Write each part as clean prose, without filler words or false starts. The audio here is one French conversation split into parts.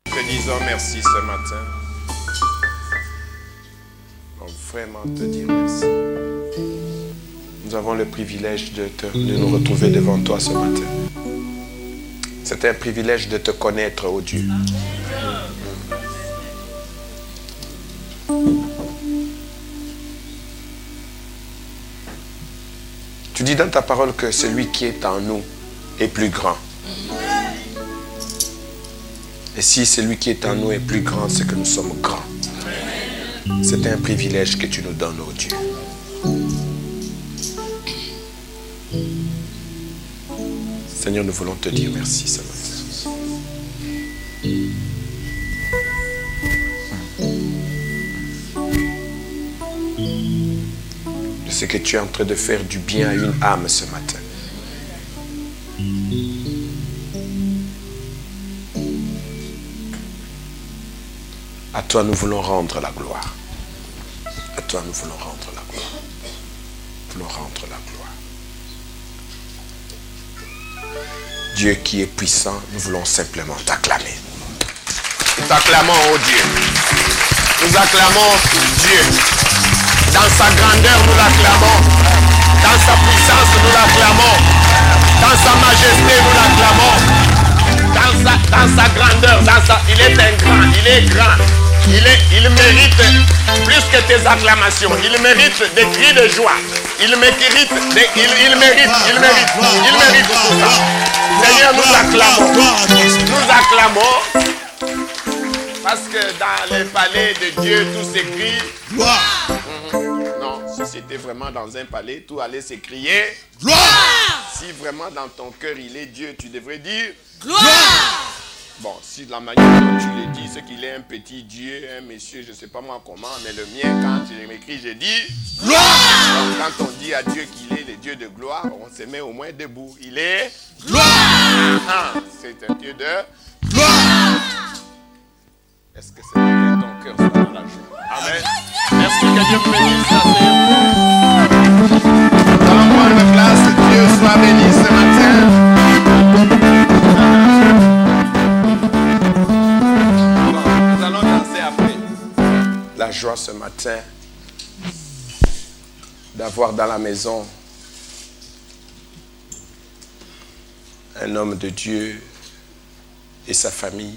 Te disons merci ce matin. Vraiment te dire merci. Nous avons le privilège de nous retrouver devant toi ce matin. C'est un privilège de te connaître, ô Dieu. Tu dis dans ta parole que celui qui est en nous est plus grand. Et si celui qui est en nous est plus grand, c'est que nous sommes grands. C'est un privilège que tu nous donnes, ô Dieu. Seigneur, nous voulons te dire merci ce matin. Je sais que tu es en train de faire du bien à une âme ce matin. À toi, nous voulons rendre la gloire. À toi, nous voulons rendre la gloire. Nous voulons rendre la gloire. Dieu qui est puissant, nous voulons simplement t'acclamer. Nous t'acclamons, oh Dieu. Nous acclamons Dieu. Dans sa grandeur, nous l'acclamons. Dans sa puissance, nous l'acclamons. Dans sa majesté, nous l'acclamons. Dans sa grandeur, il est un grand, il est grand. Il mérite plus que tes acclamations. Il mérite des cris de joie. Il mérite tout ça. Seigneur, nous acclamons. Nous acclamons. Parce que dans les palais de Dieu, tout s'écrit gloire. Non, si c'était vraiment dans un palais, tout allait s'écrier gloire. Si vraiment dans ton cœur il est Dieu, tu devrais dire gloire. Bon, si de la manière dont tu le dis, c'est qu'il est un petit Dieu, un monsieur, je ne sais pas moi comment, mais le mien, quand tu m'écris, je dis gloire. Donc, quand on dit à Dieu qu'il est le Dieu de gloire, on se met au moins debout. Il est gloire. C'est un Dieu de gloire. Est-ce que c'est que ton cœur soit dans la joie? Amen. Merci que Dieu bénisse la Seigneur. Nous allons prendre place, que Dieu soit béni ce matin. Nous allons danser après. La joie ce matin d'avoir dans la maison un homme de Dieu et sa famille.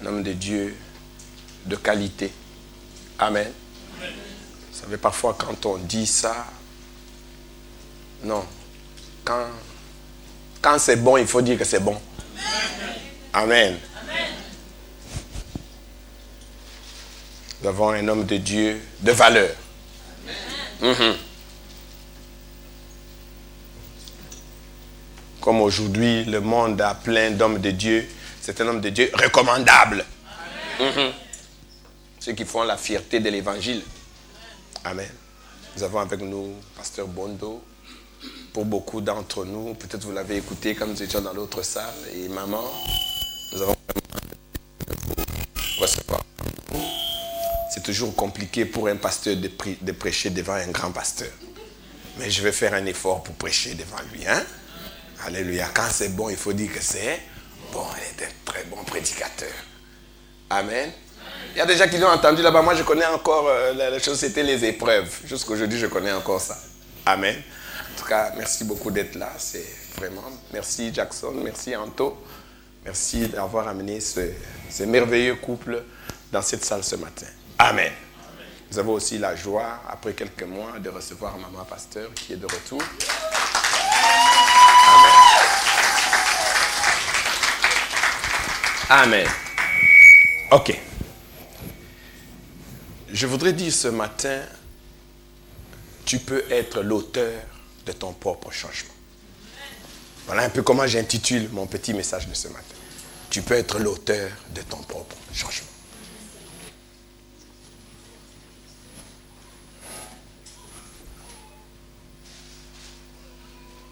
Un homme de Dieu de qualité. Amen. Amen. Vous savez, parfois quand on dit ça, non. Quand c'est bon, il faut dire que c'est bon. Amen. Amen. Nous avons un homme de Dieu de valeur. Comme aujourd'hui, le monde a plein d'hommes de Dieu. C'est un homme de Dieu recommandable. Ceux qui font la fierté de l'évangile. Amen. Nous avons avec nous Pasteur Bondo. Pour beaucoup d'entre nous, peut-être vous l'avez écouté quand nous étions dans l'autre salle. Et maman, nous avons vous recevoir. C'est toujours compliqué pour un pasteur de prêcher devant un grand pasteur. Mais je vais faire un effort pour prêcher devant lui. Hein? Alléluia. Quand c'est bon, il faut dire que c'est bon. Il est un très bon prédicateur. Amen. Il y a des gens qui l'ont entendu là-bas. Moi, je connais encore la chose, c'était les épreuves. Jusqu'aujourd'hui, je connais encore ça. Amen. En tout cas, merci beaucoup d'être là. C'est vraiment... Merci Jackson, merci Anto. Merci d'avoir amené ce merveilleux couple dans cette salle ce matin. Amen. Nous avons aussi la joie, après quelques mois, de recevoir Maman Pasteur qui est de retour. Amen. Amen. Ok. Je voudrais dire ce matin, tu peux être l'auteur de ton propre changement. Voilà un peu comment j'intitule mon petit message de ce matin. Tu peux être l'auteur de ton propre changement.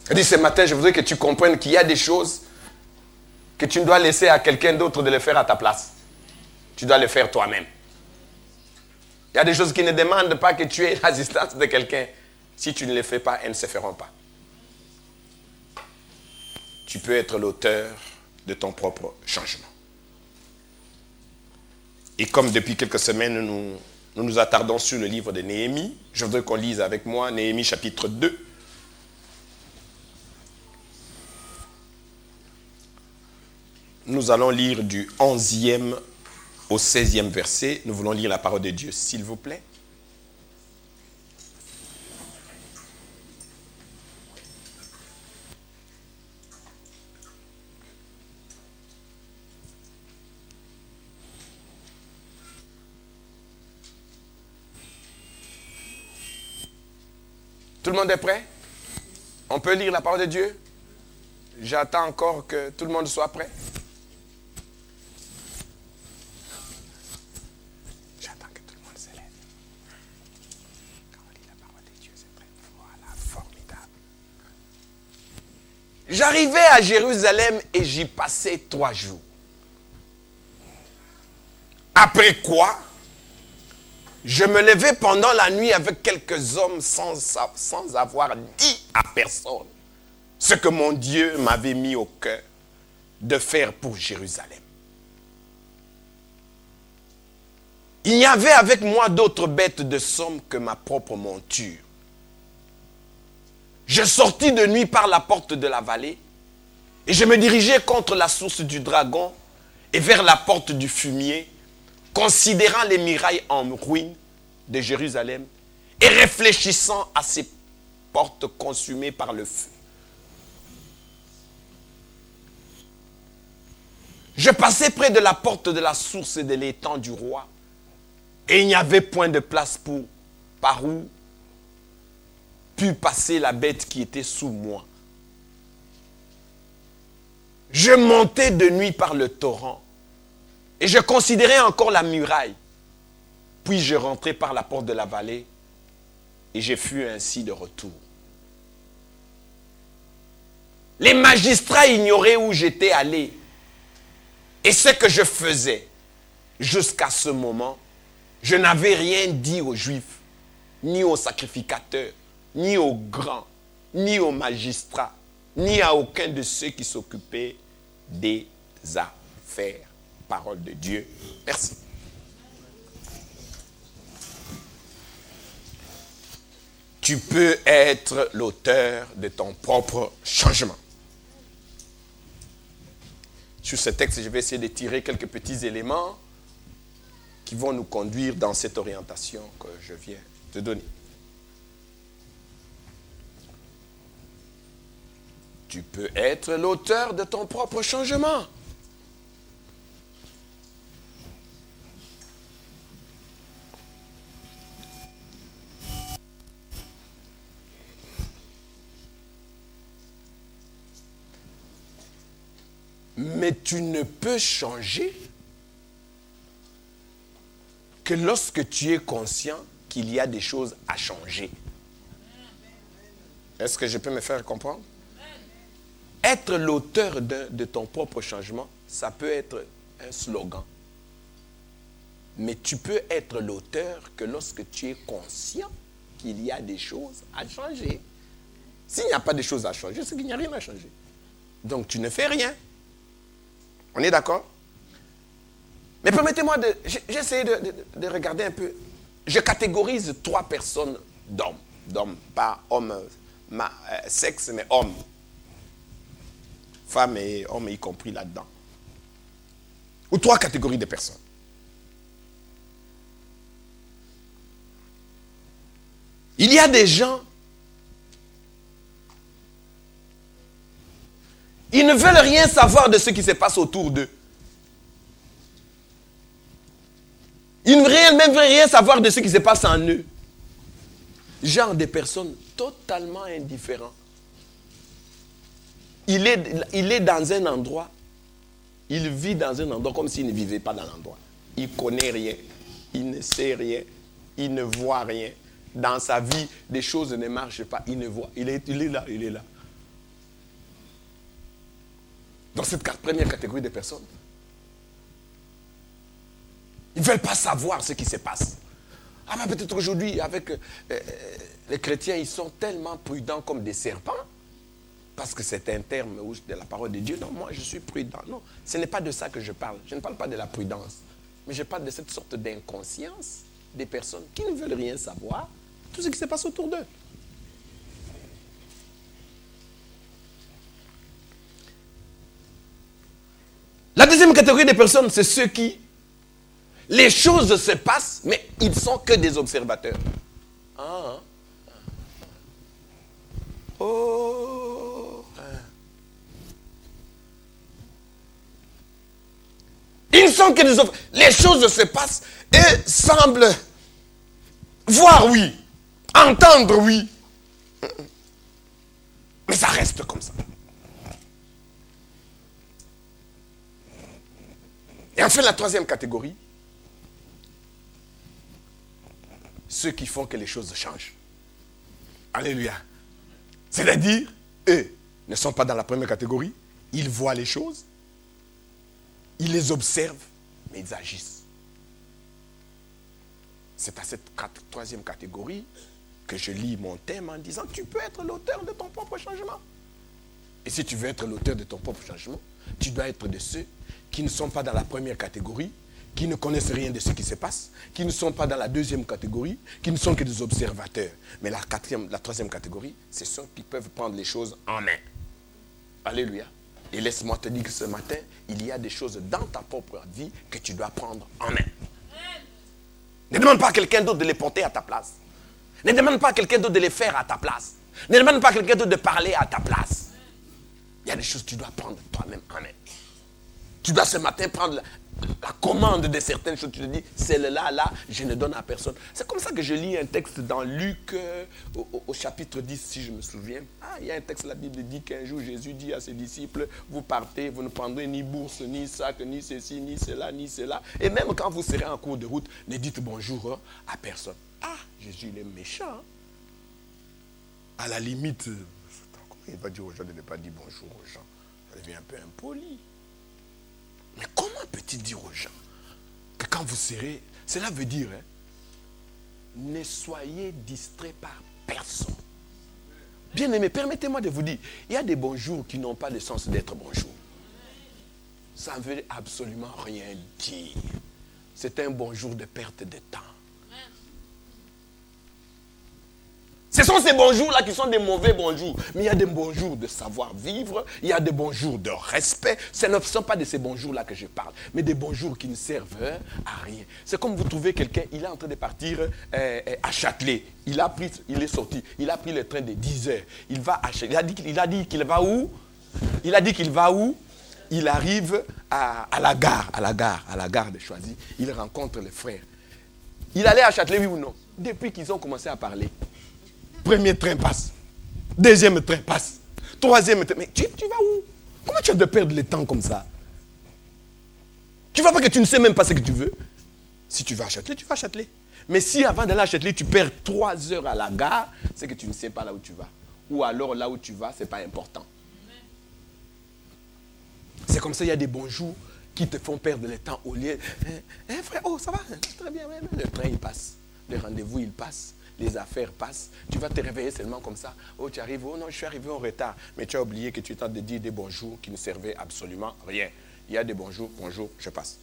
Je dis ce matin, je voudrais que tu comprennes qu'il y a des choses que tu ne dois laisser à quelqu'un d'autre de les faire à ta place. Tu dois les faire toi-même. Il y a des choses qui ne demandent pas que tu aies l'assistance de quelqu'un. Si tu ne les fais pas, elles ne se feront pas. Tu peux être l'auteur de ton propre changement. Et comme depuis quelques semaines, nous nous attardons sur le livre de Néhémie, je voudrais qu'on lise avec moi Néhémie chapitre 2. Nous allons lire du 11e au 16e verset. Nous voulons lire la parole de Dieu, s'il vous plaît. Tout le monde est prêt? On peut lire la parole de Dieu? J'attends encore que tout le monde soit prêt. J'attends que tout le monde se lève. Quand on lit la parole de Dieu, c'est très voilà, formidable. J'arrivais à Jérusalem et j'y passais 3 jours. Après quoi, je me levais pendant la nuit avec quelques hommes sans avoir dit à personne ce que mon Dieu m'avait mis au cœur de faire pour Jérusalem. Il n'y avait avec moi d'autres bêtes de somme que ma propre monture. Je sortis de nuit par la porte de la vallée et je me dirigeais contre la source du dragon et vers la porte du fumier, considérant les murailles en ruine de Jérusalem et réfléchissant à ces portes consumées par le feu. Je passais près de la porte de la source et de l'étang du roi et il n'y avait point de place par où put passer la bête qui était sous moi. Je montais de nuit par le torrent et je considérais encore la muraille. Puis je rentrai par la porte de la vallée et je fus ainsi de retour. Les magistrats ignoraient où j'étais allé et ce que je faisais. Jusqu'à ce moment, je n'avais rien dit aux Juifs, ni aux sacrificateurs, ni aux grands, ni aux magistrats, ni à aucun de ceux qui s'occupaient des affaires. Parole de Dieu. Merci. Tu peux être l'auteur de ton propre changement. Sur ce texte, je vais essayer de tirer quelques petits éléments qui vont nous conduire dans cette orientation que je viens de donner. Tu peux être l'auteur de ton propre changement. Mais tu ne peux changer que lorsque tu es conscient qu'il y a des choses à changer. Est-ce que je peux me faire comprendre? Être l'auteur de ton propre changement, ça peut être un slogan. Mais tu peux être l'auteur que lorsque tu es conscient qu'il y a des choses à changer. S'il n'y a pas de choses à changer, c'est qu'il n'y a rien à changer. Donc tu ne fais rien. On est d'accord? Mais permettez-moi j'ai essayé de regarder un peu. Je catégorise 3 personnes d'hommes. D'hommes, pas hommes, sexe, mais hommes. Femmes et hommes y compris là-dedans. Ou 3 catégories de personnes. Il y a des gens, ils ne veulent rien savoir de ce qui se passe autour d'eux. Ils ne veulent même rien savoir de ce qui se passe en eux. Genre des personnes totalement indifférentes. Il est dans un endroit, il vit dans un endroit comme s'il ne vivait pas dans l'endroit. Il ne connaît rien, il ne sait rien, il ne voit rien. Dans sa vie, des choses ne marchent pas, il ne voit. Il est là, il est là. Dans cette première catégorie de personnes, ils ne veulent pas savoir ce qui se passe. Ah ben peut-être aujourd'hui, avec les chrétiens, ils sont tellement prudents comme des serpents. Parce que c'est un terme de la parole de Dieu. Non, moi je suis prudent. Non, ce n'est pas de ça que je parle. Je ne parle pas de la prudence. Mais je parle de cette sorte d'inconscience des personnes qui ne veulent rien savoir. Tout ce qui se passe autour d'eux. La deuxième catégorie des personnes, c'est ceux qui... Les choses se passent, mais ils ne sont que des observateurs. Ah. Oh. Ils ne sont que des observateurs. Les choses se passent et semblent voir, oui. Entendre, oui. Mais ça reste comme ça. Et enfin, la troisième catégorie, ceux qui font que les choses changent. Alléluia. C'est-à-dire, eux ne sont pas dans la première catégorie. Ils voient les choses, ils les observent, mais ils agissent. C'est à cette troisième catégorie que je lis mon thème en disant, tu peux être l'auteur de ton propre changement. Et si tu veux être l'auteur de ton propre changement, tu dois être de ceux qui ne sont pas dans la première catégorie, qui ne connaissent rien de ce qui se passe, qui ne sont pas dans la deuxième catégorie, qui ne sont que des observateurs. Mais la troisième catégorie, c'est ceux qui peuvent prendre les choses en main. Alléluia. Et laisse-moi te dire que ce matin, il y a des choses dans ta propre vie que tu dois prendre en main. Ne demande pas à quelqu'un d'autre de les porter à ta place. Ne demande pas à quelqu'un d'autre de les faire à ta place. Ne demande pas à quelqu'un d'autre de parler à ta place. Il y a des choses que tu dois prendre toi-même en main. Tu dois ce matin prendre la commande de certaines choses. Tu te dis, celle-là, là, je ne donne à personne. C'est comme ça que je lis un texte dans Luc, au chapitre 10, si je me souviens. Ah, il y a un texte, la Bible dit qu'un jour, Jésus dit à ses disciples, vous partez, vous ne prendrez ni bourse, ni sac, ni ceci, ni cela, ni cela. Et même quand vous serez en cours de route, ne dites bonjour à personne. Ah, Jésus, il est méchant. Hein? À la limite, comment il va dire aux gens de ne pas dire bonjour aux gens? Ça devient un peu impoli. Mais comment peut-il dire aux gens que quand vous serez, cela veut dire, hein, ne soyez distraits par personne. Bien aimé, permettez-moi de vous dire, il y a des bonjours qui n'ont pas le sens d'être bonjour. Ça ne veut absolument rien dire. C'est un bonjour de perte de temps. Ce sont ces bonjours-là qui sont des mauvais bonjours. Mais il y a des bonjours de savoir-vivre, il y a des bonjours de respect. Ce ne sont pas de ces bonjours-là que je parle, mais des bonjours qui ne servent à rien. C'est comme vous trouvez quelqu'un, il est en train de partir à Châtelet. Il est sorti, il a pris le train de 10 heures. Il va à Châtelet. Il a dit qu'il va où? Il a dit qu'il va où? Il arrive à la gare de Choisy. Il rencontre les frères. Il allait à Châtelet, oui ou non? Depuis qu'ils ont commencé à parler. Premier train passe. Deuxième train passe. Troisième train. Mais tu vas où? Comment tu as de perdre le temps comme ça? Tu ne vois pas que tu ne sais même pas ce que tu veux? Si tu vas à Châtelet, tu vas à Châtelet. Mais si avant d'aller à Châtelet, tu perds 3 heures à la gare, c'est que tu ne sais pas là où tu vas. Ou alors là où tu vas, ce n'est pas important. C'est comme ça, il y a des bons jours qui te font perdre le temps au lieu. Frère, oh ça va, très bien, le train il passe. Le rendez-vous il passe. Les affaires passent, tu vas te réveiller seulement comme ça. Oh, tu arrives, oh non, je suis arrivé en retard. Mais tu as oublié que tu es en train de dire des bonjours qui ne servaient absolument rien. Il y a des bonjours, bonjour, je passe.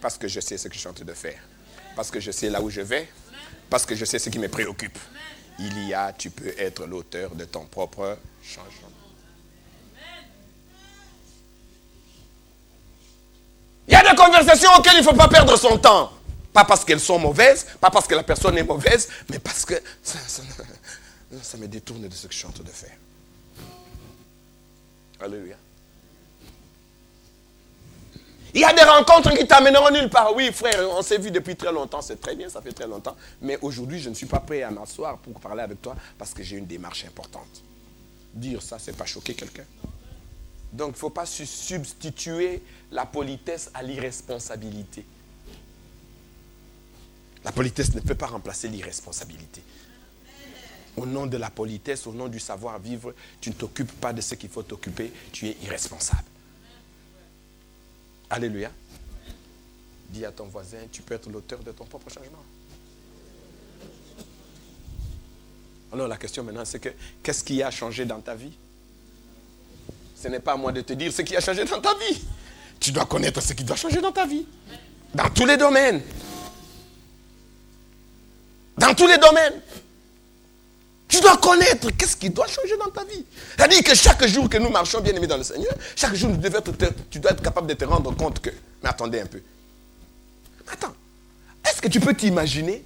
Parce que je sais ce que je suis en train de faire. Parce que je sais là où je vais. Parce que je sais ce qui me préoccupe. Tu peux être l'auteur de ton propre changement. Il y a des conversations auxquelles il ne faut pas perdre son temps. Pas parce qu'elles sont mauvaises, pas parce que la personne est mauvaise, mais parce que ça me détourne de ce que je suis en train de faire. Alléluia. Il y a des rencontres qui t'amèneront nulle part. Oui, frère, on s'est vu depuis très longtemps, c'est très bien, ça fait très longtemps. Mais aujourd'hui, je ne suis pas prêt à m'asseoir pour parler avec toi parce que j'ai une démarche importante. Dire ça, c'est pas choquer quelqu'un. Donc, il ne faut pas substituer la politesse à l'irresponsabilité. La politesse ne peut pas remplacer l'irresponsabilité. Au nom de la politesse, au nom du savoir-vivre, tu ne t'occupes pas de ce qu'il faut t'occuper, tu es irresponsable. Alléluia. Dis à ton voisin, tu peux être l'auteur de ton propre changement. Alors la question maintenant, c'est que qu'est-ce qui a changé dans ta vie? Ce n'est pas à moi de te dire ce qui a changé dans ta vie. Tu dois connaître ce qui doit changer dans ta vie. Dans tous les domaines. Dans tous les domaines. Tu dois connaître qu'est-ce qui doit changer dans ta vie. C'est-à-dire que chaque jour que nous marchons, bien aimés dans le Seigneur, chaque jour tu dois être capable de te rendre compte que... Mais attendez un peu. Attends. Est-ce que tu peux t'imaginer?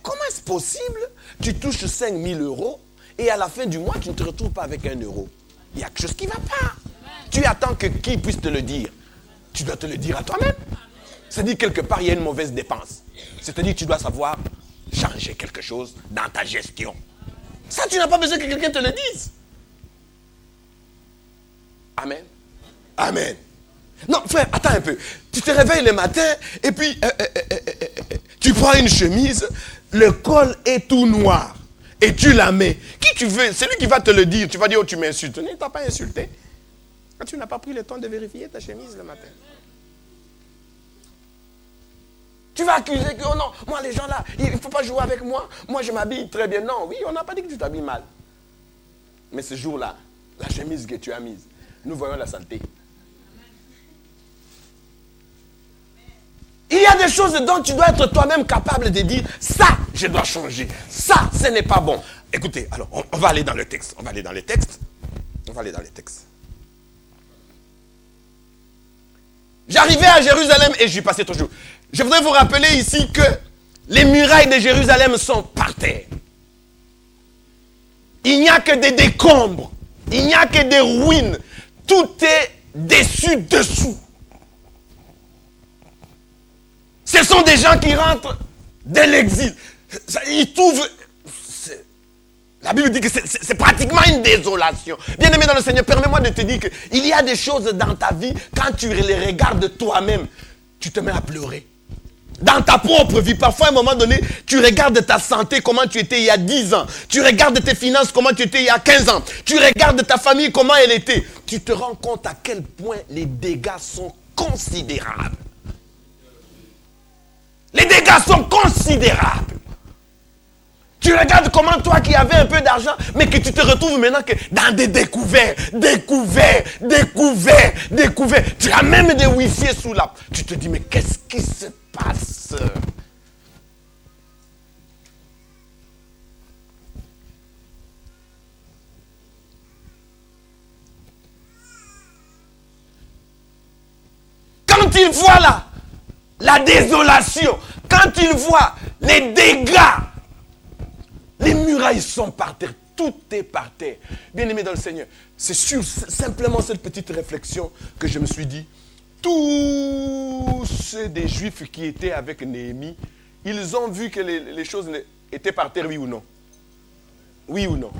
Comment est-ce possible? Tu touches 5 000 euros et à la fin du mois, tu ne te retrouves pas avec 1 euro. Il y a quelque chose qui ne va pas. Tu attends que qui puisse te le dire? Tu dois te le dire à toi-même. C'est-à-dire quelque part, il y a une mauvaise dépense. C'est-à-dire que tu dois savoir changer quelque chose dans ta gestion. Ça, tu n'as pas besoin que quelqu'un te le dise. Amen. Amen. Non, frère, attends un peu. Tu te réveilles le matin et puis tu prends une chemise, le col est tout noir et tu la mets. Qui tu veux? C'est lui qui va te le dire. Tu vas dire, oh, tu m'insultes. Non, il ne t'a pas insulté. Quand tu n'as pas pris le temps de vérifier ta chemise le matin. Tu vas accuser que, oh non, moi les gens là, il ne faut pas jouer avec moi. Moi je m'habille très bien. Non, oui, on n'a pas dit que tu t'habilles mal. Mais ce jour-là, la chemise que tu as mise, nous voyons la saleté. Il y a des choses dont tu dois être toi-même capable de dire, ça, je dois changer. Ça, ce n'est pas bon. Écoutez, alors, on va aller dans le texte. On va aller dans les textes. J'arrivais à Jérusalem et j'y passais toujours. Je voudrais vous rappeler ici que les murailles de Jérusalem sont par terre. Il n'y a que des décombres. Il n'y a que des ruines. Tout est dessous. Ce sont des gens qui rentrent de l'exil. Ils trouvent... La Bible dit que c'est pratiquement une désolation. Bien-aimé dans le Seigneur, permets-moi de te dire qu'il y a des choses dans ta vie, quand tu les regardes toi-même, tu te mets à pleurer. Dans ta propre vie, parfois à un moment donné, tu regardes ta santé, comment tu étais il y a 10 ans. Tu regardes tes finances, comment tu étais il y a 15 ans. Tu regardes ta famille, comment elle était. Tu te rends compte à quel point les dégâts sont considérables. Les dégâts sont considérables. Tu regardes comment toi qui avais un peu d'argent, mais que tu te retrouves maintenant que dans des découverts. Tu as même des huissiers sous la... Tu te dis, mais qu'est-ce qui se passe? Quand il voit la désolation, quand il voit les dégâts, les murailles sont par terre, tout est par terre. Bien-aimé dans le Seigneur, c'est sûr, simplement cette petite réflexion que je me suis dit, tous ceux des Juifs qui étaient avec Néhémie, ils ont vu que les choses étaient par terre, oui ou non? Oui ou non?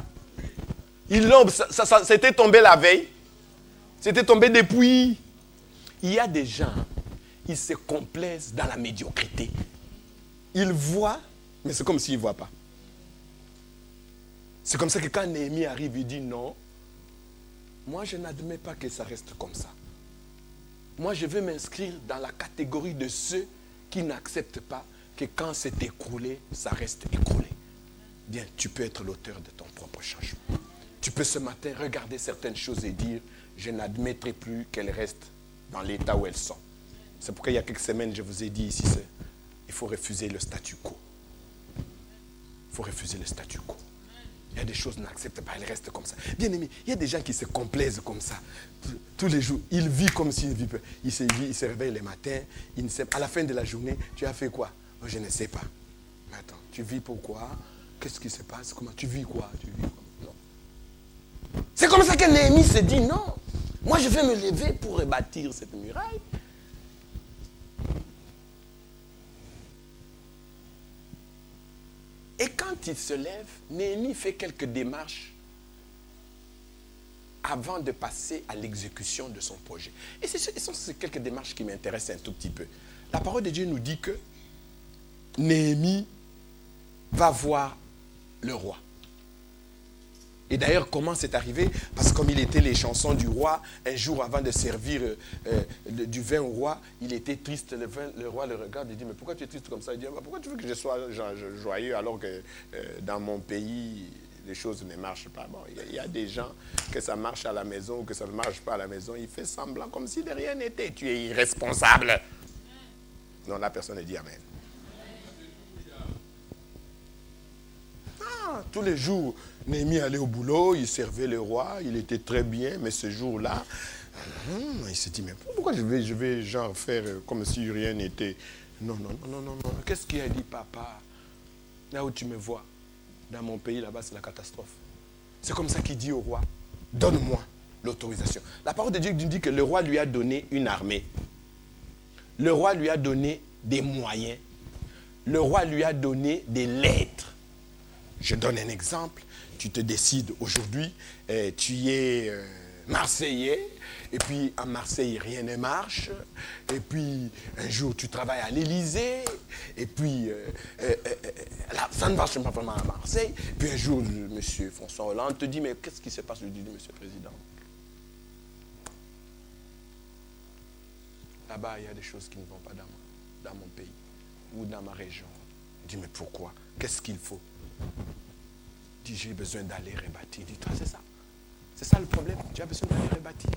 Ça s'était tombé la veille, c'était tombé depuis. Il y a des gens, ils se complaisent dans la médiocrité. Ils voient, mais c'est comme s'ils ne voient pas. C'est comme ça que quand Néhémie arrive, il dit non, moi je n'admets pas que ça reste comme ça. Moi je veux m'inscrire dans la catégorie de ceux qui n'acceptent pas que quand c'est écroulé, ça reste écroulé. Bien, tu peux être l'auteur de ton propre changement. Tu peux ce matin regarder certaines choses et dire, je n'admettrai plus qu'elles restent dans l'état où elles sont. C'est pourquoi il y a quelques semaines, je vous ai dit ici, il faut refuser le statu quo. Il faut refuser le statu quo. Il y a des choses qu'ils n'acceptent pas, elles restent comme ça. Bien aimé, il y a des gens qui se complaisent comme ça. Tous les jours, ils vivent comme s'ils ne vivent pas. Ils se réveillent le matin, à la fin de la journée, tu as fait quoi? Oh, je ne sais pas. Mais attends, tu vis pourquoi? Qu'est-ce qui se passe? Comment? Tu vis quoi? Non. C'est comme ça que Néhémie se dit, non, moi je vais me lever pour rebâtir cette muraille. Et quand il se lève, Néhémie fait quelques démarches avant de passer à l'exécution de son projet. Et ce sont ces quelques démarches qui m'intéressent un tout petit peu. La parole de Dieu nous dit que Néhémie va voir le roi. Et d'ailleurs, comment c'est arrivé? Parce que comme il était les chansons du roi, un jour avant de servir du vin au roi, il était triste. Le roi le regarde et dit, mais pourquoi tu es triste comme ça? Il dit, pourquoi tu veux que je sois joyeux alors que dans mon pays, les choses ne marchent pas. Bon, il y a des gens que ça marche à la maison ou que ça ne marche pas à la maison. Il fait semblant comme si de rien n'était. Tu es irresponsable. Non, la personne dit Amen. Tous les jours, Néhémie allait au boulot, il servait le roi, il était très bien, mais ce jour-là, il s'est dit, mais pourquoi je vais genre faire comme si rien n'était. Non. Qu'est-ce qu'il a dit, papa? Là où tu me vois, dans mon pays, là-bas, c'est la catastrophe. C'est comme ça qu'il dit au roi, donne-moi l'autorisation. La parole de Dieu dit que le roi lui a donné une armée. Le roi lui a donné des moyens. Le roi lui a donné des lettres. Je donne un exemple. Tu te décides aujourd'hui, tu es Marseillais, et puis à Marseille, rien ne marche. Et puis un jour, tu travailles à l'Élysée, et puis là, ça ne marche pas vraiment à Marseille. Puis un jour, M. François Hollande te dit, mais qu'est-ce qui se passe? Je lui dis, Monsieur le Président, là-bas, il y a des choses qui ne vont pas dans mon pays ou dans ma région. Il dit, mais pourquoi? Qu'est-ce qu'il faut? Il dit, j'ai besoin d'aller rebâtir. Il dit, toi, c'est ça. C'est ça le problème. Tu as besoin d'aller rebâtir.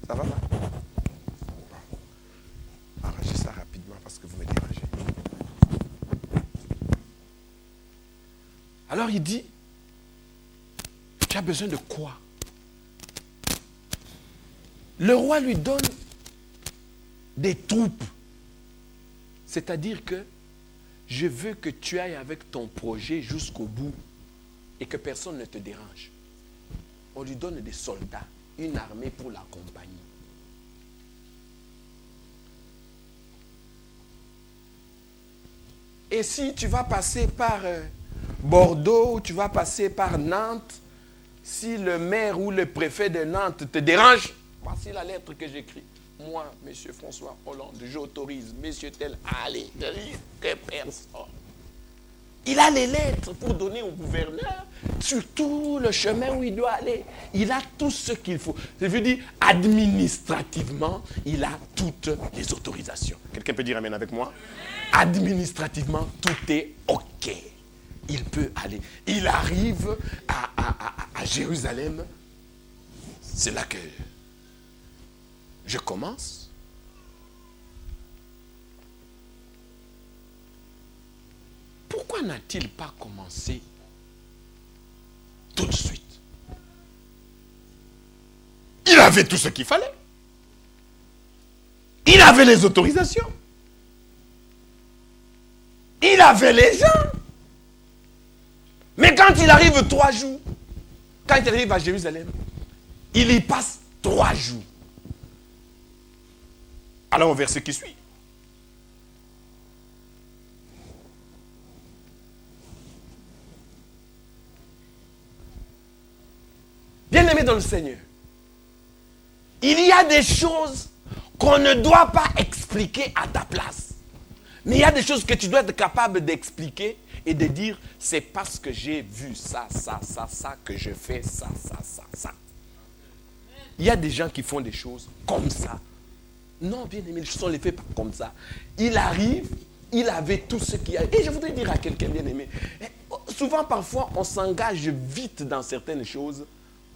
Ça va là? Arrangez ça rapidement parce que vous me dérangez. Alors il dit, tu as besoin de quoi? Le roi lui donne des troupes. C'est-à-dire que je veux que tu ailles avec ton projet jusqu'au bout et que personne ne te dérange. On lui donne des soldats, une armée pour l'accompagner. Et si tu vas passer par Bordeaux ou tu vas passer par Nantes, si le maire ou le préfet de Nantes te dérange, voici la lettre que j'écris. Moi, M. François Hollande, j'autorise M. tel à aller que personne. Il a les lettres pour donner au gouverneur sur tout le chemin où il doit aller. Il a tout ce qu'il faut. Je veux dire, administrativement, il a toutes les autorisations. Quelqu'un peut dire Amen avec moi? Administrativement, tout est OK. Il peut aller. Il arrive à Jérusalem. C'est là que je commence. Pourquoi n'a-t-il pas commencé tout de suite? Il avait tout ce qu'il fallait. Il avait les autorisations. Il avait les gens. Mais quand il arrive 3 jours, quand il arrive à Jérusalem, il y passe 3 jours. Alors au verset qui suit. Bien-aimé dans le Seigneur, il y a des choses qu'on ne doit pas expliquer à ta place. Mais il y a des choses que tu dois être capable d'expliquer et de dire, c'est parce que j'ai vu ça, que je fais ça. Il y a des gens qui font des choses comme ça. Non, bien-aimé, les choses ne les fait pas comme ça. Il arrive, il avait tout ce qu'il y a. Et je voudrais dire à quelqu'un, bien-aimé, souvent, parfois, on s'engage vite dans certaines choses,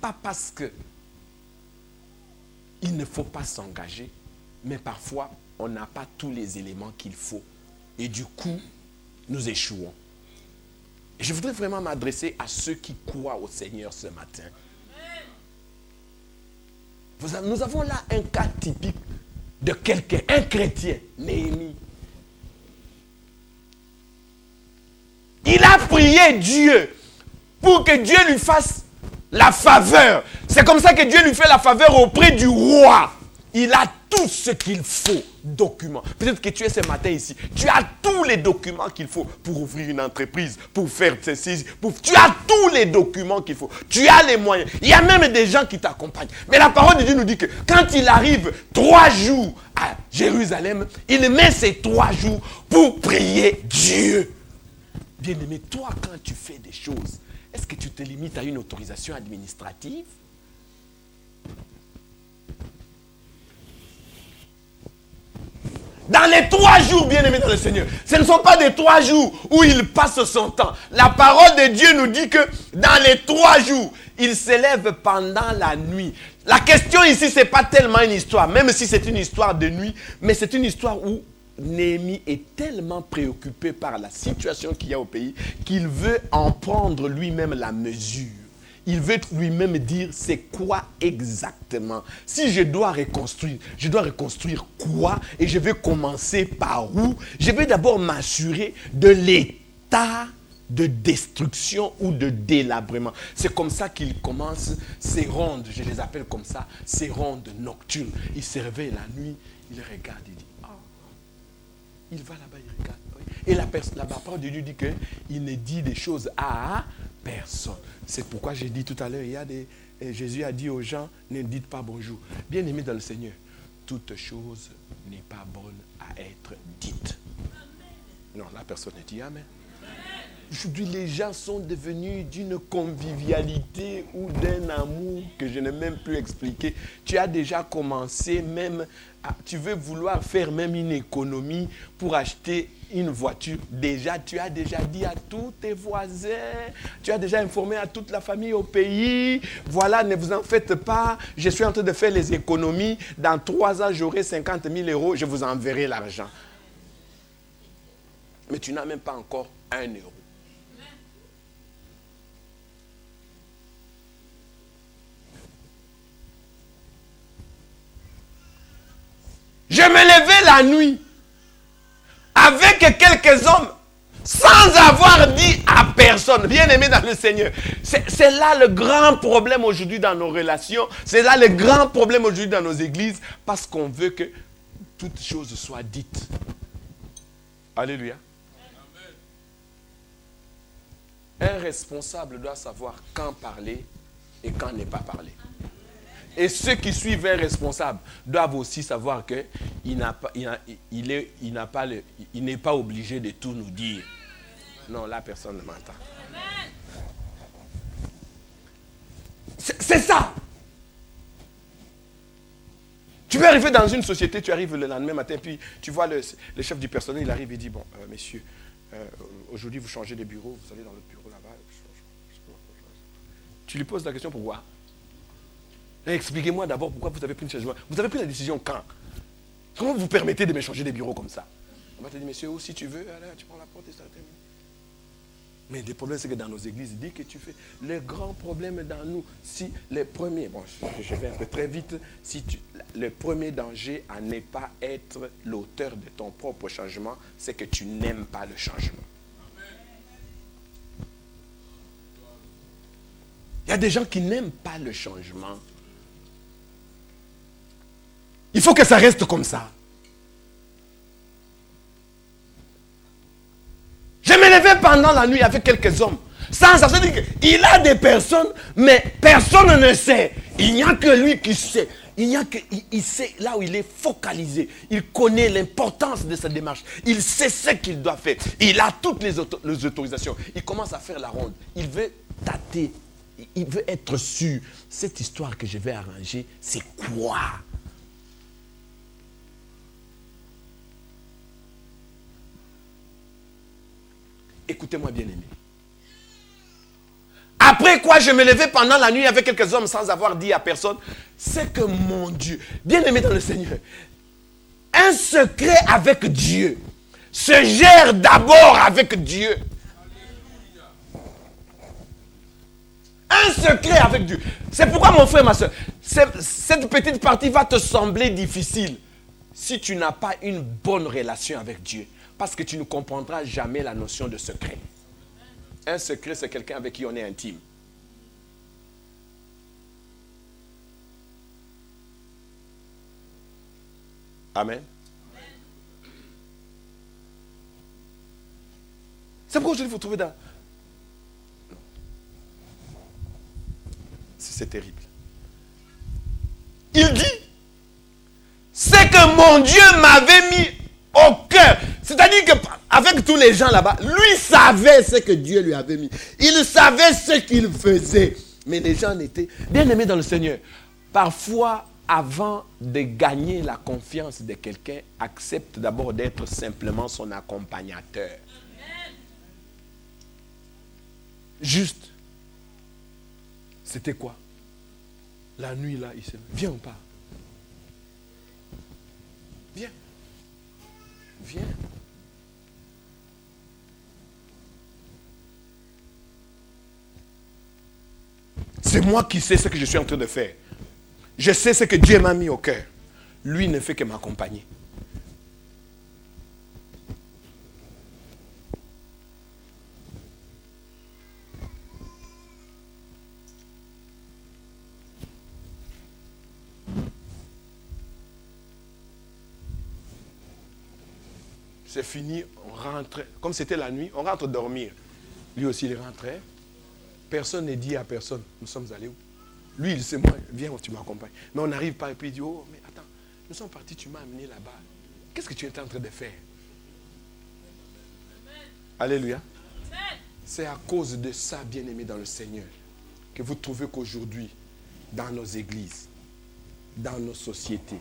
pas parce que il ne faut pas s'engager, mais parfois, on n'a pas tous les éléments qu'il faut. Et du coup, nous échouons. Et je voudrais vraiment m'adresser à ceux qui croient au Seigneur ce matin. Nous avons là un cas typique de quelqu'un, un chrétien, Néhémie. Il a prié Dieu pour que Dieu lui fasse la faveur. C'est comme ça que Dieu lui fait la faveur auprès du roi. Il a tout ce qu'il faut, documents. Peut-être que tu es ce matin ici. Tu as tous les documents qu'il faut pour ouvrir une entreprise, pour faire ceci. Tu as tous les documents qu'il faut. Tu as les moyens. Il y a même des gens qui t'accompagnent. Mais la parole de Dieu nous dit que quand il arrive 3 jours à Jérusalem, il met ces 3 jours pour prier Dieu. Bien-aimé, toi, quand tu fais des choses, est-ce que tu te limites à une autorisation administrative? Dans les 3 jours, bien-aimés dans le Seigneur, ce ne sont pas des 3 jours où il passe son temps. La parole de Dieu nous dit que dans les 3 jours, il s'élève pendant la nuit. La question ici, ce n'est pas tellement une histoire, même si c'est une histoire de nuit, mais c'est une histoire où Néhémie est tellement préoccupé par la situation qu'il y a au pays qu'il veut en prendre lui-même la mesure. Il veut lui-même dire c'est quoi exactement. Si je dois reconstruire quoi? Et je vais commencer par où? Je vais d'abord m'assurer de l'état de destruction ou de délabrement. C'est comme ça qu'il commence ses rondes, je les appelle comme ça, ses rondes nocturnes. Il se réveille la nuit, il regarde, il dit, ah, il va là-bas, il regarde. Et la parole de Dieu dit qu'il ne dit des choses à personne. C'est pourquoi j'ai dit tout à l'heure, Jésus a dit aux gens, ne dites pas bonjour. Bien-aimés dans le Seigneur, toute chose n'est pas bonne à être dite. Non, la personne dit Amen. Aujourd'hui, les gens sont devenus d'une convivialité ou d'un amour que je n'ai même plus expliqué. Tu as déjà commencé même, tu veux vouloir faire même une économie pour acheter une voiture. Déjà, tu as déjà dit à tous tes voisins, tu as déjà informé à toute la famille au pays, voilà, ne vous en faites pas, je suis en train de faire les économies, dans 3 ans, j'aurai 50 000 euros, je vous enverrai l'argent. Mais tu n'as même pas encore 1 euro. Je me levais la nuit avec quelques hommes sans avoir dit à personne. Bien-aimé dans le Seigneur. C'est là le grand problème aujourd'hui dans nos relations. C'est là le grand problème aujourd'hui dans nos églises. Parce qu'on veut que toutes choses soient dites. Alléluia. Un responsable doit savoir quand parler et quand ne pas parler. Et ceux qui suivent un responsable doivent aussi savoir qu'il n'est pas obligé de tout nous dire. Non, là, personne ne m'entend. C'est ça. Tu peux arriver dans une société, tu arrives le lendemain matin, puis tu vois le chef du personnel, il arrive et dit, bon, messieurs, aujourd'hui vous changez de bureau, vous allez dans l'autre bureau là-bas. Tu lui poses la question, pourquoi? Expliquez-moi d'abord pourquoi vous avez pris une changement. Vous avez pris la décision quand? Comment vous permettez de me changer des bureaux comme ça? On va te dire, monsieur, si tu veux, allez, tu prends la porte et ça termine. Mais le problème, c'est que dans nos églises, dès que tu fais, le grand problème dans nous, si les premiers, bon, je vais un peu très vite, le premier danger à ne pas être l'auteur de ton propre changement, c'est que tu n'aimes pas le changement. Il y a des gens qui n'aiment pas le changement. Il faut que ça reste comme ça. Je me levais pendant la nuit avec quelques hommes. Sans ça, c'est-à-dire qu'il a des personnes, mais personne ne sait. Il n'y a que lui qui sait. Il sait là où il est focalisé. Il connaît l'importance de sa démarche. Il sait ce qu'il doit faire. Il a toutes les autorisations. Il commence à faire la ronde. Il veut tâter. Il veut être sûr. Cette histoire que je vais arranger, c'est quoi? Écoutez-moi bien aimé. Après quoi, je me levais pendant la nuit avec quelques hommes sans avoir dit à personne, c'est que mon Dieu, bien aimé dans le Seigneur, un secret avec Dieu se gère d'abord avec Dieu. Un secret avec Dieu. C'est pourquoi mon frère, ma soeur, cette petite partie va te sembler difficile si tu n'as pas une bonne relation avec Dieu. Parce que tu ne comprendras jamais la notion de secret. Un secret, c'est quelqu'un avec qui on est intime. Amen. C'est pourquoi aujourd'hui il faut trouver dans... C'est terrible. Il dit, c'est que mon Dieu m'avait mis au cœur. C'est-à-dire qu'avec tous les gens là-bas, lui savait ce que Dieu lui avait mis. Il savait ce qu'il faisait. Mais les gens étaient bien aimés dans le Seigneur. Parfois, avant de gagner la confiance de quelqu'un, accepte d'abord d'être simplement son accompagnateur. Juste. C'était quoi? La nuit là, il se dit, viens ou pas? Viens. Viens. C'est moi qui sais ce que je suis en train de faire. Je sais ce que Dieu m'a mis au cœur. Lui ne fait que m'accompagner. C'est fini, on rentre. Comme c'était la nuit, on rentre dormir. Lui aussi, il rentrait. Personne ne dit à personne, nous sommes allés où? Lui, il sait, moi, viens, tu m'accompagnes. Mais on n'arrive pas et puis il dit, oh, mais attends, nous sommes partis, tu m'as amené là-bas. Qu'est-ce que tu étais en train de faire? Alléluia. C'est à cause de ça, bien-aimés dans le Seigneur, que vous trouvez qu'aujourd'hui, dans nos églises, dans nos sociétés,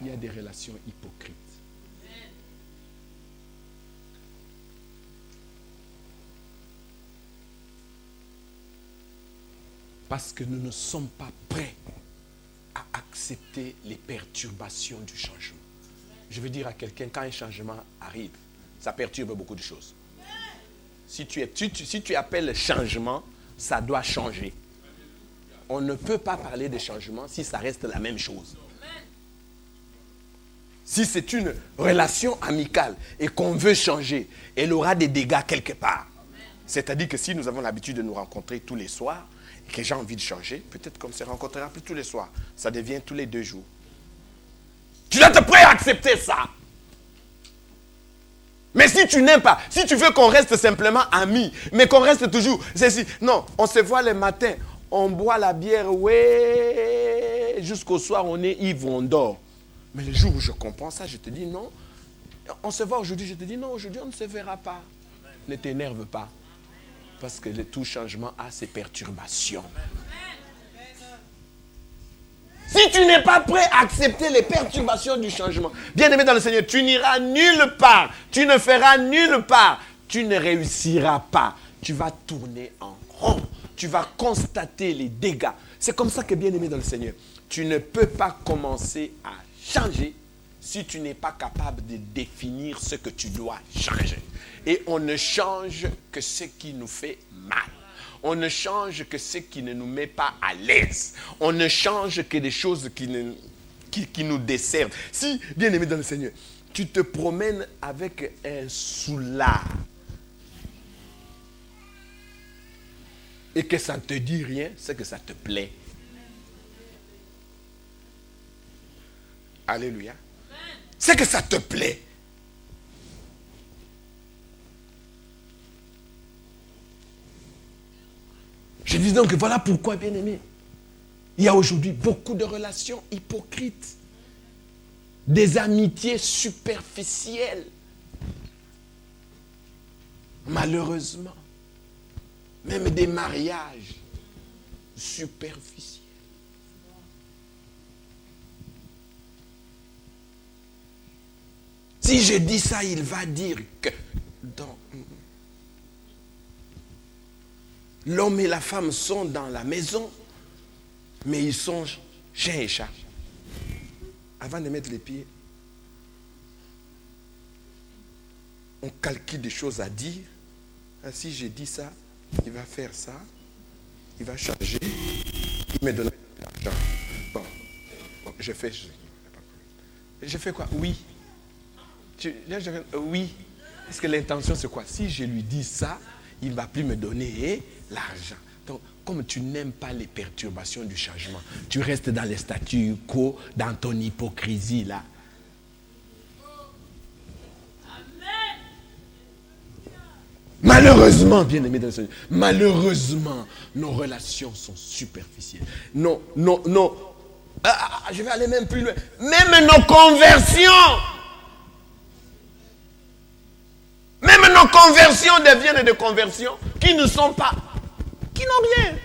il y a des relations hypocrites. Parce que nous ne sommes pas prêts à accepter les perturbations du changement. Je veux dire à quelqu'un, quand un changement arrive, ça perturbe beaucoup de choses. Si tu appelles changement, ça doit changer. On ne peut pas parler de changement si ça reste la même chose. Si c'est une relation amicale et qu'on veut changer, elle aura des dégâts quelque part. C'est-à-dire que si nous avons l'habitude de nous rencontrer tous les soirs, et que j'ai envie de changer, peut-être qu'on ne se rencontrera plus tous les soirs. Ça devient tous les 2 jours. Tu dois être prêt à accepter ça. Mais si tu n'aimes pas, si tu veux qu'on reste simplement amis, mais qu'on reste toujours, c'est si, non, on se voit le matin, on boit la bière, ouais, jusqu'au soir, on est ivre, on dort. Mais le jour où je comprends ça, je te dis non, on se voit aujourd'hui, je te dis non, aujourd'hui on ne se verra pas. Ne t'énerve pas. Parce que tout changement a ses perturbations. Si tu n'es pas prêt à accepter les perturbations du changement, bien-aimé dans le Seigneur, tu n'iras nulle part. Tu ne feras nulle part. Tu ne réussiras pas. Tu vas tourner en rond. Tu vas constater les dégâts. C'est comme ça que, bien-aimé dans le Seigneur, tu ne peux pas commencer à changer si tu n'es pas capable de définir ce que tu dois changer. Et on ne change que ce qui nous fait mal. On ne change que ce qui ne nous met pas à l'aise. On ne change que des choses qui nous desservent. Si, bien aimé dans le Seigneur, tu te promènes avec un soulard et que ça ne te dit rien, c'est que ça te plaît. Alléluia. C'est que ça te plaît. Je dis donc que voilà pourquoi, bien-aimé, il y a aujourd'hui beaucoup de relations hypocrites, des amitiés superficielles. Malheureusement, même des mariages superficiels. Si je dis ça, il va dire que l'homme et la femme sont dans la maison, mais ils sont chien et chat. Avant de mettre les pieds, on calcule des choses à dire. Ah, si je dis ça, il va faire ça, il va changer, il me donne l'argent. Bon, je fais quoi? Oui. Oui. Est-ce que l'intention c'est quoi? Si je lui dis ça, il ne va plus me donner l'argent. Donc, comme tu n'aimes pas les perturbations du changement, tu restes dans les statu quo, dans ton hypocrisie là. Malheureusement, bien-aimés dans le Seigneur, malheureusement, nos relations sont superficielles. Non. Je vais aller même plus loin. Même nos conversions. Même nos conversions deviennent des conversions qui ne sont pas, qui n'ont rien.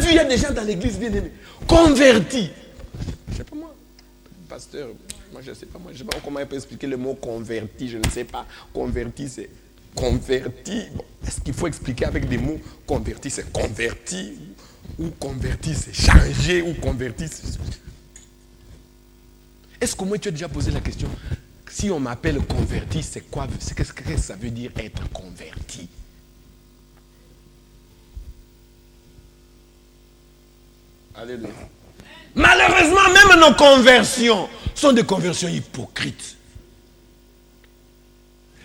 vu, il y a des gens dans l'église bien aimés, convertis. Je ne sais pas moi, pasteur, moi je ne sais pas, je ne sais pas comment il peut expliquer le mot converti, je ne sais pas. Converti, c'est converti. Bon, est-ce qu'il faut expliquer avec des mots? Converti, c'est converti, ou converti, c'est changer, ou converti, c'est... Est-ce qu'au moins tu as déjà posé la question, si on m'appelle converti, c'est quoi? Qu'est-ce que ça veut dire être converti? Alléluia. Malheureusement, même nos conversions sont des conversions hypocrites.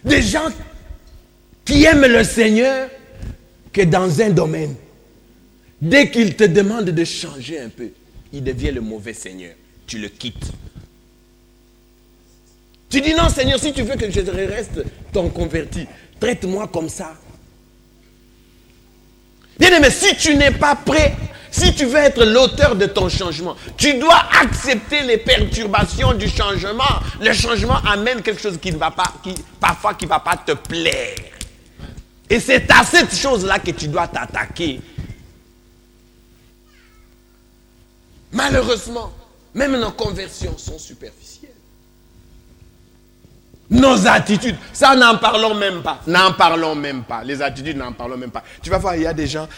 Des gens qui aiment le Seigneur que dans un domaine. Dès qu'il te demande de changer un peu, il devient le mauvais Seigneur. Tu le quittes. Tu dis non Seigneur, si tu veux que je reste ton converti, traite-moi comme ça. Bien aimé, si tu n'es pas prêt, si tu veux être l'auteur de ton changement, tu dois accepter les perturbations du changement. Le changement amène quelque chose qui ne va pas, parfois qui ne va pas te plaire. Et c'est à cette chose-là que tu dois t'attaquer. Malheureusement, même nos conversions sont superficielles. Nos attitudes, ça n'en parlons même pas. N'en parlons même pas. Les attitudes, n'en parlons même pas. Tu vas voir, il y a des gens,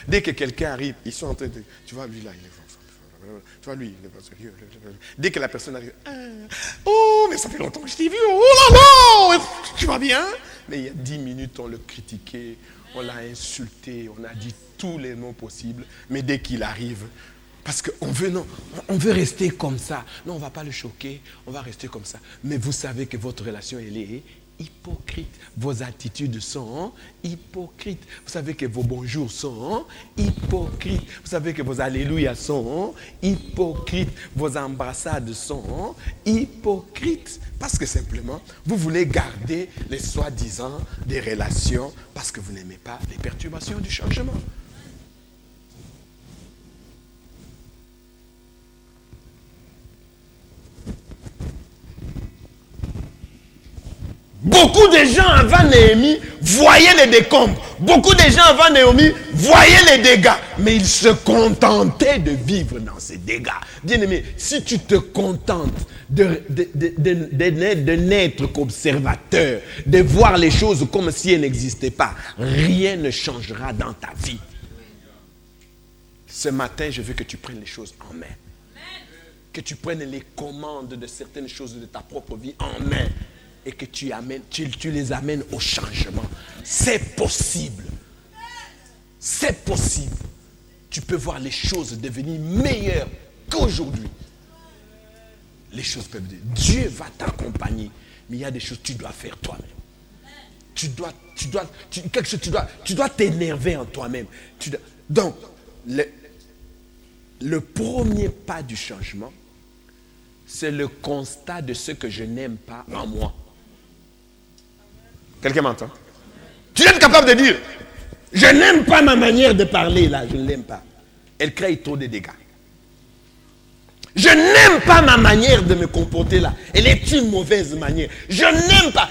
dès que quelqu'un arrive, ils sont en train de... Tu vois, lui là, il est... Tu vois, lui, il est sérieux. Dès que la personne arrive, oh, mais ça fait longtemps que je t'ai vu, oh là là, tu vas bien? Mais il y a 10 minutes, on le critiquait, on l'a insulté, on a dit tous les noms possibles. Mais dès qu'il arrive... Parce qu'on veut, non, on veut rester comme ça. Non, on ne va pas le choquer, on va rester comme ça. Mais vous savez que votre relation, elle est hypocrite. Vos attitudes sont hypocrites. Vous savez que vos bonjours sont hypocrites. Vous savez que vos alléluia sont hypocrites. Vos embrassades sont hypocrites. Parce que simplement, vous voulez garder les soi-disant des relations parce que vous n'aimez pas les perturbations du changement. Beaucoup de gens avant Néhémie voyaient les décombres. Beaucoup de gens avant Néhémie voyaient les dégâts. Mais ils se contentaient de vivre dans ces dégâts. Bien-aimé, si tu te contentes de n'être qu'observateur, de voir les choses comme si elles n'existaient pas, rien ne changera dans ta vie. Ce matin, je veux que tu prennes les choses en main. Que tu prennes les commandes de certaines choses de ta propre vie en main. Et que tu les amènes au changement. C'est possible. C'est possible. Tu peux voir les choses devenir meilleures qu'aujourd'hui. Les choses peuvent dire, Dieu va t'accompagner. Mais il y a des choses que tu dois faire toi-même. Tu dois t'énerver en toi-même. Donc, le premier pas du changement, c'est le constat de ce que je n'aime pas en moi. Quelqu'un m'entend? Tu dois être capable de dire, je n'aime pas ma manière de parler là, je ne l'aime pas. Elle crée trop de dégâts. Je n'aime pas ma manière de me comporter là. Elle est une mauvaise manière. Je n'aime pas.